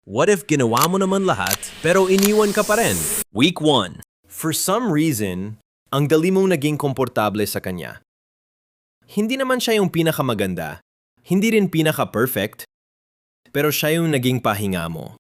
What if ginawa mo naman lahat pero iniwan ka pa rin? Week 1. For some reason, ang dali mong naging komportable sa kanya. Hindi naman siya yung pinakamaganda, hindi rin pinaka-perfect, pero siya yung naging pahinga mo.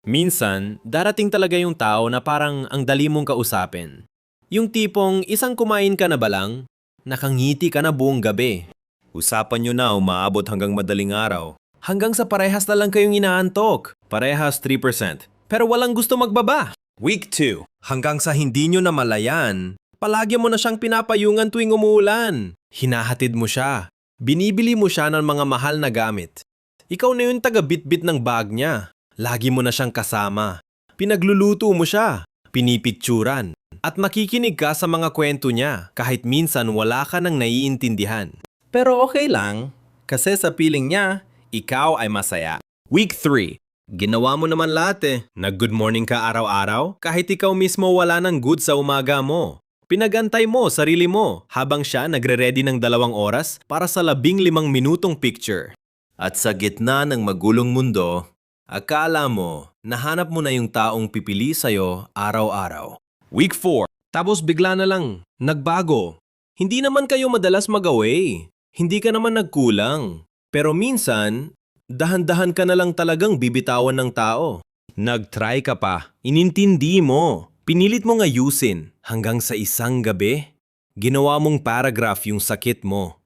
Minsan, darating talaga yung tao na parang ang dali mong kausapin. Yung tipong isang kumain ka na ba lang, nakangiti ka na buong gabi. Usapan nyo na umaabot hanggang madaling araw. Hanggang sa parehas na lang kayong inaantok. Parehas 3%. Pero walang gusto magbaba. Week 2. Hanggang sa hindi nyo namalayan, palagi mo na siyang pinapayungan tuwing umuulan. Hinahatid mo siya. Binibili mo siya ng mga mahal na gamit. Ikaw na yung taga-bit-bit ng bag niya. Lagi mo na siyang kasama. Pinagluluto mo siya. Pinipicturan. At makikinig ka sa mga kwento niya kahit minsan wala ka nang naiintindihan. Pero okay lang, kasi sa piling niya, ikaw ay masaya. Week 3. Ginawa mo naman lahat eh. Nag-good morning ka araw-araw kahit ikaw mismo wala ng good sa umaga mo. Pinagantay mo sarili mo habang siya nagre-ready ng 2 oras para sa 15 minutong picture. At sa gitna ng magulong mundo, akala mo nahanap mo na yung taong pipili sa'yo araw-araw. Week 4. Tapos bigla na lang, nagbago. Hindi naman kayo madalas mag-away. Hindi ka naman nagkulang. Pero minsan, dahan-dahan ka na lang talagang bibitawan ng tao. Nag-try ka pa, inintindi mo, pinilit mong ayusin hanggang sa isang gabi, ginawa mong paragraph yung sakit mo.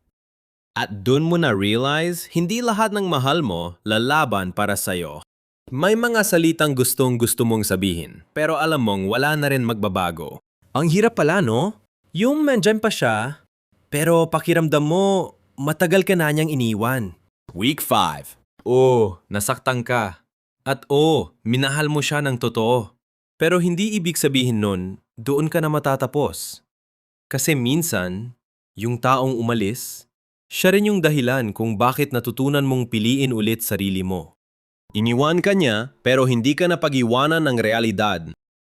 At dun mo na-realize, hindi lahat ng mahal mo lalaban para sa'yo. May mga salitang gustong-gusto mong sabihin, pero alam mong wala na rin magbabago. Ang hirap pala, no? Yung nandyan pa siya, pero pakiramdam mo, matagal ka na niyang iniwan. Week 5. Nasaktan ka. At minahal mo siya ng totoo. Pero hindi ibig sabihin nun, doon ka na matatapos. Kasi minsan, yung taong umalis, siya rin yung dahilan kung bakit natutunan mong piliin ulit sarili mo. Iniwan ka niya pero hindi ka napag-iwanan ng realidad.